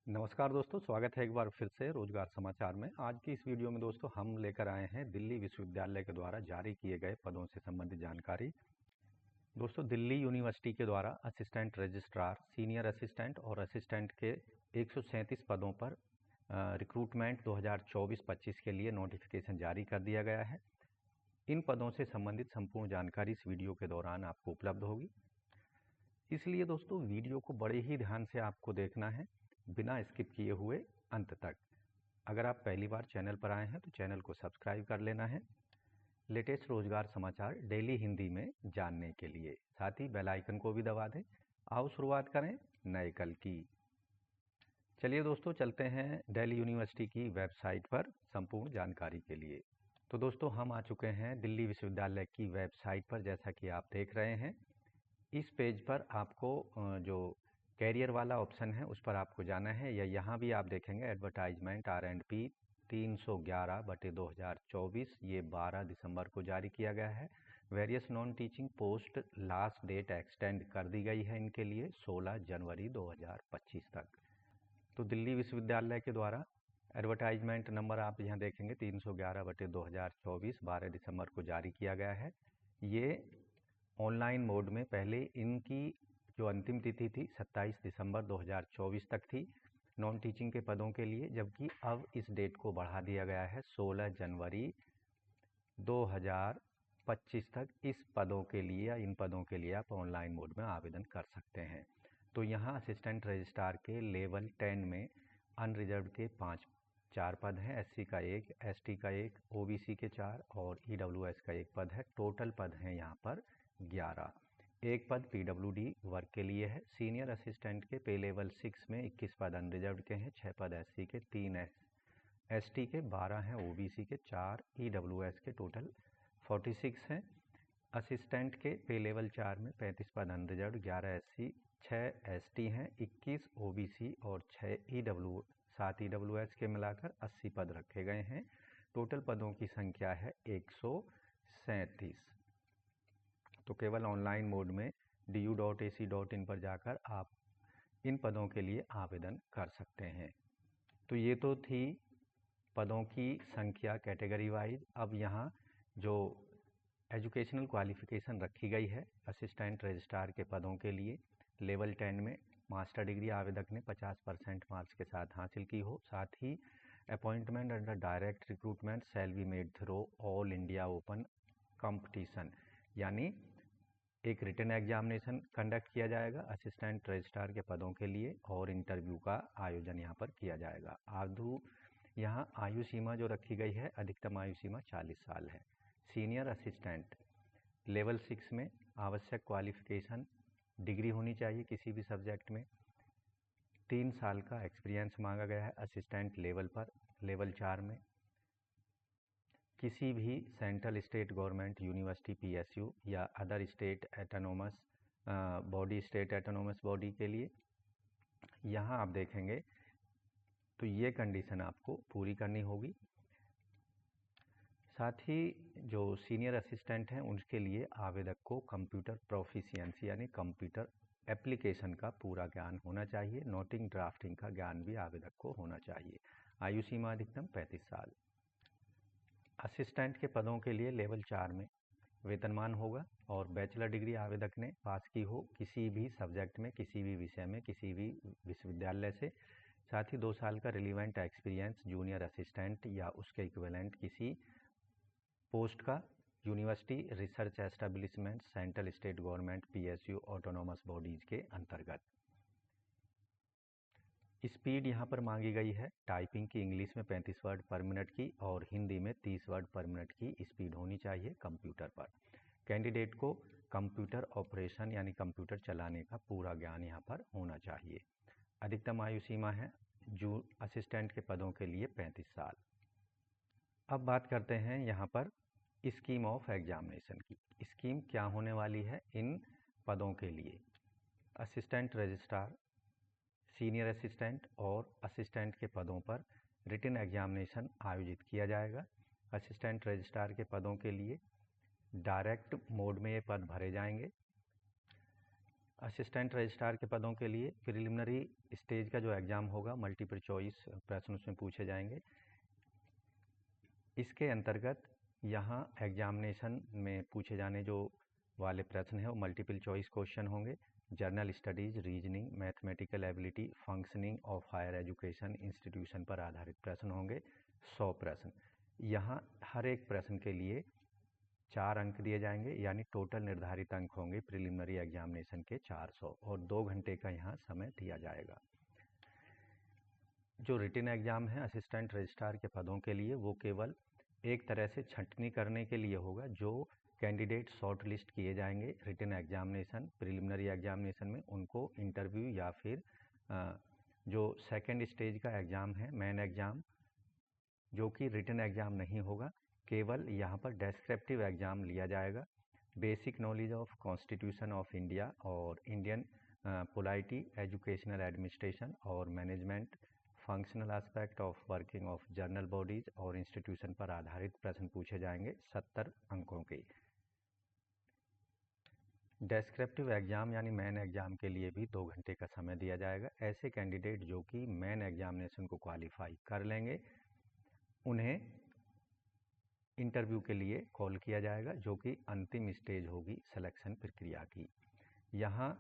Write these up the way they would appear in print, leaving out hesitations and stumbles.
नमस्कार दोस्तों, स्वागत है एक बार फिर से रोजगार समाचार में। आज की इस वीडियो में दोस्तों हम लेकर आए हैं दिल्ली विश्वविद्यालय के द्वारा जारी किए गए पदों से संबंधित जानकारी। दोस्तों, दिल्ली यूनिवर्सिटी के द्वारा असिस्टेंट रजिस्ट्रार, सीनियर असिस्टेंट और असिस्टेंट के 137 पदों पर रिक्रूटमेंट 2024-25 के लिए नोटिफिकेशन जारी कर दिया गया है। इन पदों से संबंधित संपूर्ण जानकारी इस वीडियो के दौरान आपको उपलब्ध होगी, इसलिए दोस्तों वीडियो को बड़े ही ध्यान से आपको देखना है, बिना स्किप किए हुए अंत तक। अगर आप पहली बार चैनल पर आए हैं तो चैनल को सब्सक्राइब कर लेना है लेटेस्ट रोजगार समाचार डेली हिंदी में जानने के लिए। साथ ही बेल आइकन को भी दबा दें। आओ शुरुआत करें नए कल की। चलिए दोस्तों, चलते हैं दिल्ली यूनिवर्सिटी की वेबसाइट पर संपूर्ण जानकारी के लिए। तो दोस्तों, हम आ चुके हैं दिल्ली विश्वविद्यालय की वेबसाइट पर। जैसा कि आप देख रहे हैं, इस पेज पर आपको जो कैरियर वाला ऑप्शन है उस पर आपको जाना है, या यहाँ भी आप देखेंगे एडवर्टाइजमेंट R&P 311/2024, ये 12 दिसंबर को जारी किया गया है। Various non teaching post last date extend कर दी गई है इनके लिए 16 जनवरी 2025 तक। तो दिल्ली विश्वविद्यालय के द्वारा एडवर्टाइजमेंट नंबर आप यहाँ देखेंगे 311/2024 12 दिसंबर को जारी किया गया है। ये ऑनलाइन मोड में पहले इनकी जो अंतिम तिथि थी 27 दिसंबर 2024 तक थी नॉन टीचिंग के पदों के लिए, जबकि अब इस डेट को बढ़ा दिया गया है 16 जनवरी 2025 तक। इस पदों के लिए या इन पदों के लिए आप ऑनलाइन मोड में आवेदन कर सकते हैं। तो यहाँ असिस्टेंट रजिस्ट्रार के लेवल 10 में अनरिजर्व के 4 पद हैं, SC का 1, ST का 1, OBC के 4 और EWS का 1 पद है। टोटल पद हैं यहाँ पर 11। एक पद PWD वर्ग के लिए है। सीनियर असिस्टेंट के पे लेवल 6 में 21 पद अनरिजर्व के हैं, 6 पद SC के, 3 ST के, 12 हैं OBC के, 4 EWS के, टोटल 46 हैं। असिस्टेंट के पे लेवल 4 में 35 पद अनरिजर्व, 11 SC, 6 ST हैं, 21 OBC और 7 EWS के मिलाकर 80 पद रखे गए हैं। टोटल पदों की संख्या है 137। तो केवल ऑनलाइन मोड में du.ac.in पर जाकर आप इन पदों के लिए आवेदन कर सकते हैं। तो ये तो थी पदों की संख्या कैटेगरी वाइज। अब यहाँ जो एजुकेशनल क्वालिफिकेशन रखी गई है असिस्टेंट रजिस्ट्रार के पदों के लिए, लेवल 10 में मास्टर डिग्री आवेदक ने 50% मार्क्स के साथ हासिल की हो। साथ ही appointment under direct recruitment shall be made through all India open competition, यानी एक रिटन एग्जामिनेशन कंडक्ट किया जाएगा असिस्टेंट रजिस्ट्रार के पदों के लिए और इंटरव्यू का आयोजन यहाँ पर किया जाएगा। यहाँ आयु सीमा जो रखी गई है, अधिकतम आयु सीमा 40 साल है। सीनियर असिस्टेंट लेवल 6 में आवश्यक क्वालिफिकेशन डिग्री होनी चाहिए किसी भी सब्जेक्ट में। 3 साल का एक्सपीरियंस मांगा गया है असिस्टेंट लेवल पर। लेवल 4 में किसी भी central state government university PSU या अदर स्टेट एटोनोमस बॉडी के लिए यहाँ आप देखेंगे तो ये कंडीशन आपको पूरी करनी होगी। साथ ही जो सीनियर असिस्टेंट हैं उनके लिए आवेदक को कंप्यूटर प्रोफिशिएंसी यानी कंप्यूटर एप्लीकेशन का पूरा ज्ञान होना चाहिए। नोटिंग ड्राफ्टिंग का ज्ञान भी आवेदक को होना चाहिए। आयु सीमा अधिकतम 35 साल। असिस्टेंट के पदों के लिए लेवल 4 में वेतनमान होगा और बैचलर डिग्री आवेदक ने पास की हो किसी भी सब्जेक्ट में, किसी भी विषय में, किसी भी विश्वविद्यालय से। साथ ही 2 साल का रिलीवेंट एक्सपीरियंस जूनियर असिस्टेंट या उसके इक्विवेलेंट किसी पोस्ट का university research establishment central state government PSU autonomous bodies के अंतर्गत। स्पीड यहाँ पर मांगी गई है टाइपिंग की, इंग्लिश में 35 वर्ड पर मिनट की और हिंदी में 30 वर्ड पर मिनट की स्पीड होनी चाहिए कंप्यूटर पर। कैंडिडेट को कंप्यूटर ऑपरेशन यानी कंप्यूटर चलाने का पूरा ज्ञान यहाँ पर होना चाहिए। अधिकतम आयु सीमा है जो असिस्टेंट के पदों के लिए 35 साल। अब बात करते हैं यहाँ पर स्कीम ऑफ एग्जामिनेशन की। स्कीम क्या होने वाली है इन पदों के लिए? असिस्टेंट रजिस्ट्रार, सीनियर असिस्टेंट और असिस्टेंट के पदों पर रिटन एग्जामिनेशन आयोजित किया जाएगा। असिस्टेंट रजिस्ट्रार के पदों के लिए डायरेक्ट मोड में ये पद भरे जाएंगे। असिस्टेंट रजिस्ट्रार के पदों के लिए प्रिलिमिनरी स्टेज का जो एग्ज़ाम होगा मल्टीपल चॉइस प्रश्न उसमें पूछे जाएंगे। इसके अंतर्गत यहाँ एग्जामिनेशन में पूछे जाने जो वाले प्रश्न हैं वो मल्टीपल चॉइस क्वेश्चन होंगे। General studies, reasoning, mathematical ability, functioning of higher education institution पर आधारित प्रश्न होंगे 100 प्रश्न। यहाँ हर एक प्रश्न के लिए 4 अंक दिए जाएंगे, यानी टोटल निर्धारित अंक होंगे प्रिलिमिनरी एग्जामिनेशन के 400 और 2 घंटे का यहाँ समय दिया जाएगा। जो रिटन एग्ज़ाम है असिस्टेंट रजिस्ट्रार के पदों के लिए वो केवल एक तरह से छंटनी करने के लिए होगा। जो कैंडिडेट शॉर्ट लिस्ट किए जाएंगे रिटन एग्जामिनेशन प्रिलिमिनरी एग्जामिनेशन में, उनको इंटरव्यू या फिर जो सेकंड स्टेज का एग्ज़ाम है मेन एग्ज़ाम, जो कि रिटन एग्ज़ाम नहीं होगा, केवल यहाँ पर डेस्क्रिप्टिव एग्ज़ाम लिया जाएगा। Basic knowledge of constitution of India और इंडियन पोलाइटी, एजुकेशनल एडमिनिस्ट्रेशन और management, functional aspect of working of journal bodies और इंस्टीट्यूशन पर आधारित प्रश्न पूछे जाएंगे 70 अंकों के। डेस्क्रिप्टिव एग्ज़ाम यानी मेन एग्ज़ाम के लिए भी 2 घंटे का समय दिया जाएगा। ऐसे कैंडिडेट जो कि मेन एग्जामिनेशन को क्वालिफाई कर लेंगे उन्हें इंटरव्यू के लिए कॉल किया जाएगा, जो कि अंतिम स्टेज होगी सिलेक्शन प्रक्रिया की। यहाँ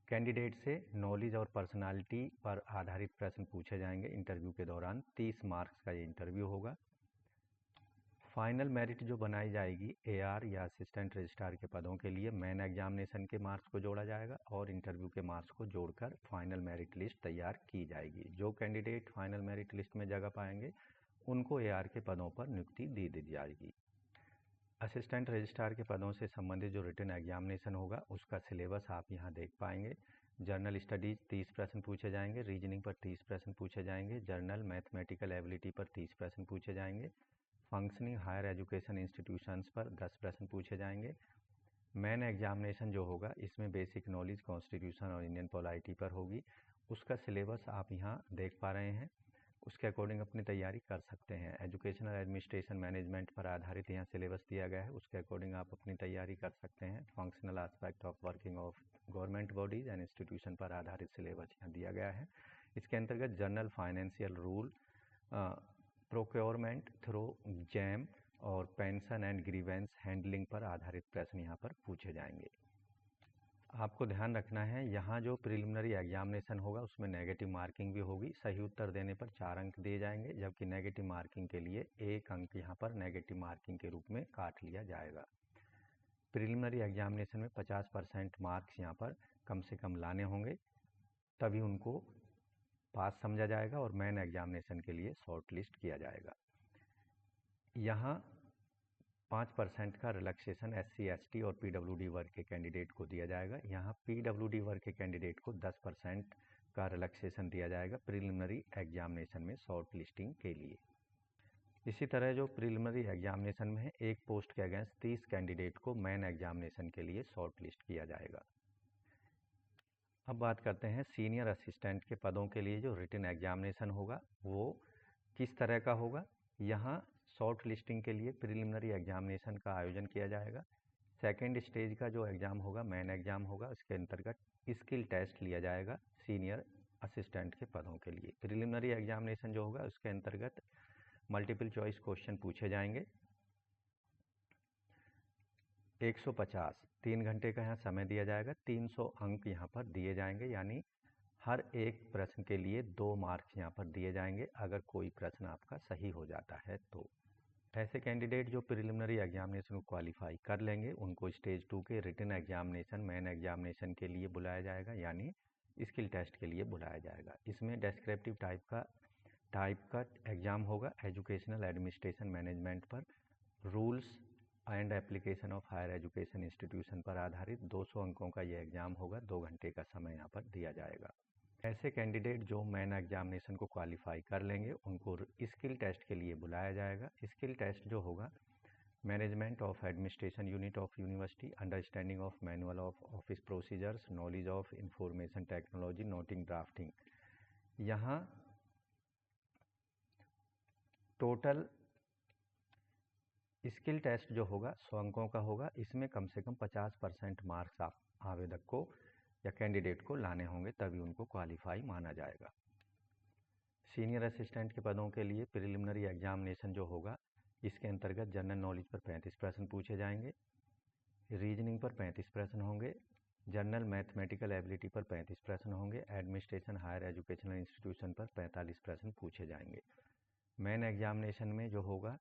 कैंडिडेट से नॉलेज और पर्सनालिटी पर आधारित प्रश्न पूछे जाएंगे इंटरव्यू के दौरान। 30 मार्क्स का ये इंटरव्यू होगा। फाइनल मेरिट जो बनाई जाएगी एआर या असिस्टेंट रजिस्ट्रार के पदों के लिए मेन एग्जामिनेशन के मार्क्स को जोड़ा जाएगा और इंटरव्यू के मार्क्स को जोड़कर फाइनल मेरिट लिस्ट तैयार की जाएगी। जो कैंडिडेट फाइनल मेरिट लिस्ट में जगह पाएंगे उनको एआर के पदों पर नियुक्ति दी जाएगी। असिस्टेंट रजिस्ट्रार के पदों से संबंधित जो रिटन एग्जामिनेशन होगा उसका सिलेबस आप यहाँ देख पाएंगे। जर्नल स्टडीज़ 30 प्रश्न पूछे जाएंगे, रीजनिंग पर 30 प्रश्न पूछे जाएंगे, जर्नल मैथमेटिकल एबिलिटी पर 30 प्रश्न पूछे जाएंगे, फंक्शनिंग हायर एजुकेशन इंस्टीट्यूशंस पर 10 प्रश्न पूछे जाएंगे। मेन एग्जामिनेशन जो होगा इसमें बेसिक नॉलेज कॉन्स्टिट्यूशन और इंडियन पॉलिटी पर होगी। उसका सिलेबस आप यहाँ देख पा रहे हैं, उसके अकॉर्डिंग अपनी तैयारी कर सकते हैं। एजुकेशनल एडमिनिस्ट्रेशन मैनेजमेंट पर आधारित यहाँ सिलेबस दिया गया है, उसके अकॉर्डिंग आप अपनी तैयारी कर सकते हैं। Functional aspect of working of government bodies and institution पर आधारित सिलेबस यहाँ दिया गया है। इसके अंतर्गत general financial rule, procurement through jam और पेंशन एंड ग्रीवेंस हैंडलिंग पर आधारित प्रश्न यहाँ पर पूछे जाएंगे। आपको ध्यान रखना है यहाँ जो प्रिलिमिनरी एग्जामिनेशन होगा उसमें नेगेटिव मार्किंग भी होगी। सही उत्तर देने पर 4 अंक दिए जाएंगे, जबकि नेगेटिव मार्किंग के लिए 1 अंक यहाँ पर नेगेटिव मार्किंग के रूप में काट लिया जाएगा। प्रिलिमिनरी एग्जामिनेशन में 50% मार्क्स यहाँ पर कम से कम लाने होंगे, तभी उनको पास समझा जाएगा और मेन एग्जामिनेशन के लिए शॉर्ट लिस्ट किया जाएगा। यहाँ 5% का रिलैक्सेशन SC, ST और PWD वर्ग के कैंडिडेट को दिया जाएगा। यहाँ PWD वर्ग के कैंडिडेट को 10% का रिलैक्सेशन दिया जाएगा प्रिलिमिनरी एग्जामिनेशन में शॉर्ट लिस्टिंग के लिए। इसी तरह जो प्रिलिमिनरी एग्जामिनेशन में है, एक पोस्ट के अगेंस्ट 30 कैंडिडेट को मेन एग्जामिनेशन के लिए शॉर्ट लिस्ट किया जाएगा। अब बात करते हैं सीनियर असिस्टेंट के पदों के लिए जो रिटन एग्जामिनेशन होगा वो किस तरह का होगा। यहाँ शॉर्ट लिस्टिंग के लिए प्रिलिमिनरी एग्जामिनेशन का आयोजन किया जाएगा। सेकेंड स्टेज का जो एग्ज़ाम होगा मेन एग्ज़ाम होगा, इसके अंतर्गत स्किल टेस्ट लिया जाएगा सीनियर असिस्टेंट के पदों के लिए। प्रिलिमिनरी एग्जामिनेशन जो होगा उसके अंतर्गत मल्टीपल चॉइस क्वेश्चन पूछे जाएंगे। 150 3 घंटे का यहाँ समय दिया जाएगा। 300 अंक यहाँ पर दिए जाएंगे, यानी हर एक प्रश्न के लिए 2 मार्क्स यहाँ पर दिए जाएंगे अगर कोई प्रश्न आपका सही हो जाता है तो। ऐसे कैंडिडेट जो प्रिलिमिनरी एग्जामिनेशन को क्वालिफाई कर लेंगे उनको स्टेज 2 के रिटन एग्जामिनेशन मेन एग्जामिनेशन के लिए बुलाया जाएगा, यानी स्किल टेस्ट के लिए बुलाया जाएगा। इसमें डेस्क्रिप्टिव टाइप का एग्ज़ाम होगा एजुकेशनल एडमिनिस्ट्रेशन मैनेजमेंट पर, rules and application of higher education institution पर आधारित 200 अंकों का ये एग्ज़ाम होगा। 2 घंटे का समय यहाँ पर दिया जाएगा। ऐसे कैंडिडेट जो मेन एग्जामिनेशन को क्वालिफाई कर लेंगे उनको स्किल टेस्ट के लिए बुलाया जाएगा। स्किल टेस्ट जो होगा management of administration unit of university, understanding of manual of office procedures, knowledge of information technology, noting drafting. यहाँ टोटल स्किल टेस्ट जो होगा 100 अंकों का होगा। इसमें कम से कम 50% मार्क्स आप आवेदक को या कैंडिडेट को लाने होंगे, तभी उनको क्वालिफाई माना जाएगा। सीनियर असिस्टेंट के पदों के लिए प्रिलिमिनरी एग्जामिनेशन जो होगा, इसके अंतर्गत जनरल नॉलेज पर 35 प्रश्न पूछे जाएंगे, रीजनिंग पर 35 प्रश्न होंगे, जनरल मैथमेटिकल एबिलिटी पर 35 प्रश्न होंगे, एडमिनिस्ट्रेशन हायर एजुकेशनल इंस्टीट्यूशन पर 45 प्रश्न पूछे जाएंगे। मेन एग्जामिनेशन में जो होगा,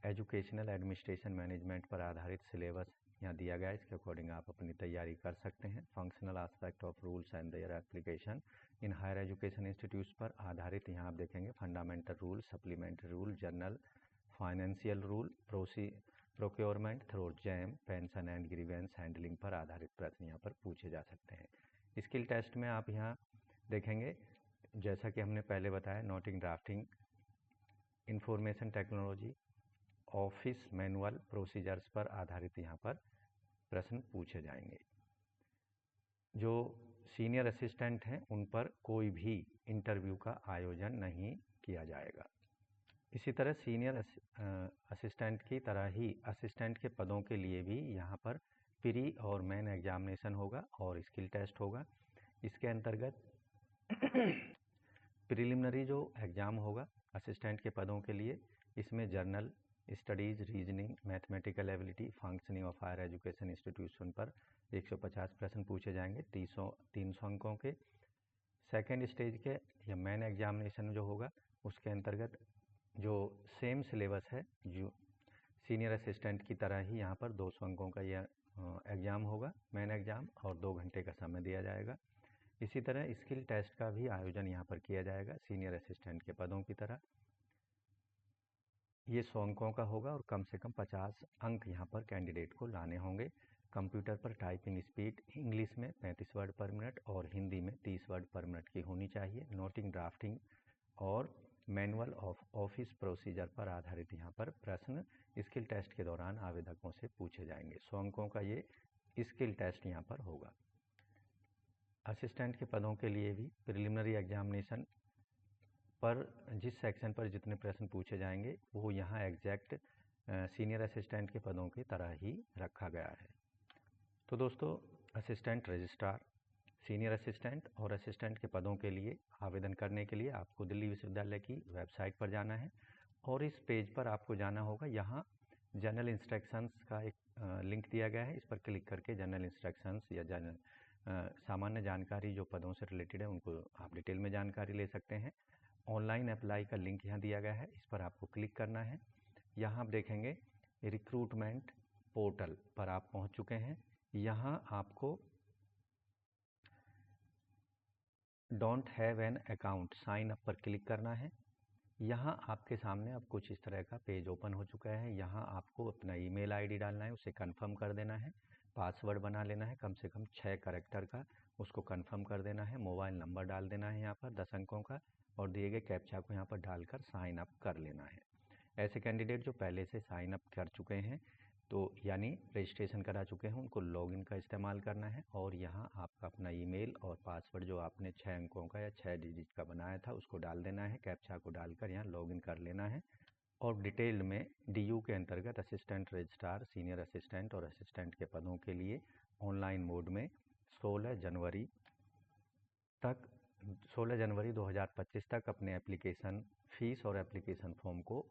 एजुकेशनल एडमिनिस्ट्रेशन मैनेजमेंट पर आधारित सिलेबस यहाँ दिया गया है, इसके अकॉर्डिंग आप अपनी तैयारी कर सकते हैं। Functional aspect of rules and their application in higher education institutes पर आधारित यहाँ आप देखेंगे fundamental rule, supplementary rule, general financial rule, procurement through GeM, pension and grievance handling पर आधारित प्रश्न यहाँ पर पूछे जा सकते हैं। स्किल टेस्ट में आप यहाँ देखेंगे, जैसा कि हमने पहले बताया, noting, drafting, information technology, office manual procedures पर आधारित यहाँ पर प्रश्न पूछे जाएंगे। जो सीनियर असिस्टेंट हैं उन पर कोई भी इंटरव्यू का आयोजन नहीं किया जाएगा। इसी तरह सीनियर असिस्टेंट की तरह ही असिस्टेंट के पदों के लिए भी यहाँ पर प्री और मेन एग्जामिनेशन होगा और स्किल टेस्ट होगा। इसके अंतर्गत प्रिलिमिनरी जो एग्ज़ाम होगा असिस्टेंट के पदों के लिए, इसमें general studies, reasoning, mathematical ability, functioning of higher education institution पर 150 प्रश्न पूछे जाएंगे 300 अंकों के। सेकेंड स्टेज के या मेन एग्जामिनेशन जो होगा, उसके अंतर्गत जो सेम सिलेबस है, जो सीनियर असिस्टेंट की तरह ही यहाँ पर 200 अंकों का यह एग्ज़ाम होगा, मेन एग्ज़ाम, और 2 घंटे का समय दिया जाएगा। इसी तरह स्किल टेस्ट का भी आयोजन यहाँ पर किया जाएगा सीनियर असिस्टेंट के पदों की तरह। ये 100 अंकों का होगा और कम से कम 50 अंक यहाँ पर कैंडिडेट को लाने होंगे। कंप्यूटर पर टाइपिंग स्पीड इंग्लिश में 35 वर्ड पर मिनट और हिंदी में 30 वर्ड पर मिनट की होनी चाहिए। नोटिंग, ड्राफ्टिंग और मैनुअल ऑफ ऑफिस प्रोसीजर पर आधारित यहाँ पर प्रश्न स्किल टेस्ट के दौरान आवेदकों से पूछे जाएंगे। 100 अंकों का ये स्किल टेस्ट यहाँ पर होगा। असिस्टेंट के पदों के लिए भी प्रिलिमिनरी एग्जामिनेशन पर जिस सेक्शन पर जितने प्रश्न पूछे जाएंगे वो यहाँ एग्जैक्ट सीनियर असिस्टेंट के पदों की तरह ही रखा गया है। तो दोस्तों, असिस्टेंट रजिस्ट्रार, सीनियर असिस्टेंट और असिस्टेंट के पदों के लिए आवेदन करने के लिए आपको दिल्ली विश्वविद्यालय की वेबसाइट पर जाना है और इस पेज पर आपको जाना होगा। यहाँ जनरल इंस्ट्रक्शंस का एक लिंक दिया गया है, इस पर क्लिक करके जनरल इंस्ट्रक्शंस या सामान्य जानकारी जो पदों से रिलेटेड है उनको आप डिटेल में जानकारी ले सकते हैं। ऑनलाइन अप्लाई का लिंक यहाँ दिया गया है, इस पर आपको क्लिक करना है। यहाँ आप देखेंगे रिक्रूटमेंट पोर्टल पर आप पहुँच चुके हैं। यहाँ आपको don't have an account sign up पर क्लिक करना है। यहाँ आपके सामने अब कुछ इस तरह का पेज ओपन हो चुका है। यहाँ आपको अपना ईमेल आईडी डालना है, उसे कंफर्म कर देना है, पासवर्ड बना लेना है कम से कम 6 कैरेक्टर का, उसको कंफर्म कर देना है, मोबाइल नंबर डाल देना है यहाँ पर 10 अंकों का और दिए गए कैप्चा को यहाँ पर डालकर साइन अप कर लेना है। ऐसे कैंडिडेट जो पहले से साइन अप कर चुके हैं, तो यानी रजिस्ट्रेशन करा चुके हैं, उनको लॉगिन का इस्तेमाल करना है और यहाँ आपका अपना ईमेल और पासवर्ड जो आपने 6 अंकों का या 6 डिजिट का बनाया था उसको डाल देना है। कैप्चा को डालकर यहाँ लॉगिन कर लेना है और डिटेल में DU के अंतर्गत असिस्टेंट रजिस्ट्रार, सीनियर असिस्टेंट और असिस्टेंट के पदों के लिए ऑनलाइन मोड में 16 जनवरी 2025 तक अपने एप्लीकेशन फ़ीस और एप्लीकेशन फॉर्म को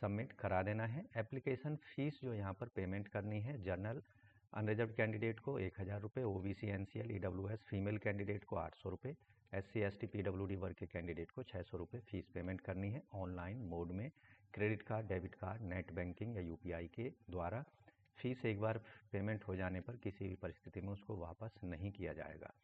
सबमिट करा देना है। एप्लीकेशन फ़ीस जो यहाँ पर पेमेंट करनी है, जनरल अनरिजर्व कैंडिडेट को 1000 रुपये, OBC NCL EWS female candidate को 800 रुपये, SC ST PWD वर्ग के कैंडिडेट को 600 रुपये फ़ीस पेमेंट करनी है। ऑनलाइन मोड में credit card, debit card, net banking या UPI के द्वारा। फ़ीस एक बार पेमेंट हो जाने पर किसी भी परिस्थिति में उसको वापस नहीं किया जाएगा।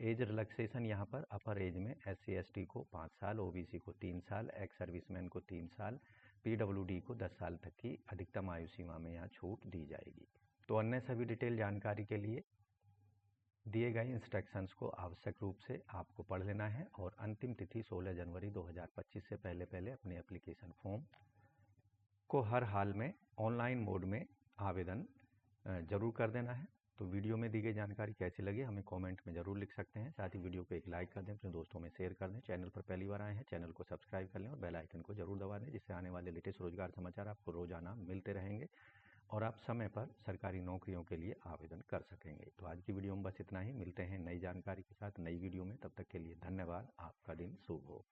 एज रिलैक्सेशन यहाँ पर अपर एज में SC ST को 5 साल, OBC को 3 साल, एक्स सर्विसमैन को 3 साल, PWD को 10 साल तक की अधिकतम आयु सीमा में यहाँ छूट दी जाएगी। तो अन्य सभी डिटेल जानकारी के लिए दिए गए इंस्ट्रक्शंस को आवश्यक रूप से आपको पढ़ लेना है और अंतिम तिथि 16 जनवरी 2025 से पहले अपने एप्लीकेशन फॉर्म को हर हाल में ऑनलाइन मोड में आवेदन जरूर कर देना है। तो वीडियो में दी गई जानकारी कैसी लगी हमें कमेंट में ज़रूर लिख सकते हैं। साथ ही वीडियो को एक लाइक कर दें, अपने दोस्तों में शेयर कर दें। चैनल पर पहली बार आए हैं, चैनल को सब्सक्राइब कर लें और बेल आइकन को जरूर दबा दें, जिससे आने वाले लेटेस्ट रोजगार समाचार आपको रोजाना मिलते रहेंगे। और आप समय पर सरकारी नौकरियों के लिए आवेदन कर सकेंगे। तो आज की वीडियो में बस इतना ही। मिलते हैं नई जानकारी के साथ नई वीडियो में। तब तक के लिए धन्यवाद। आपका दिन शुभ हो।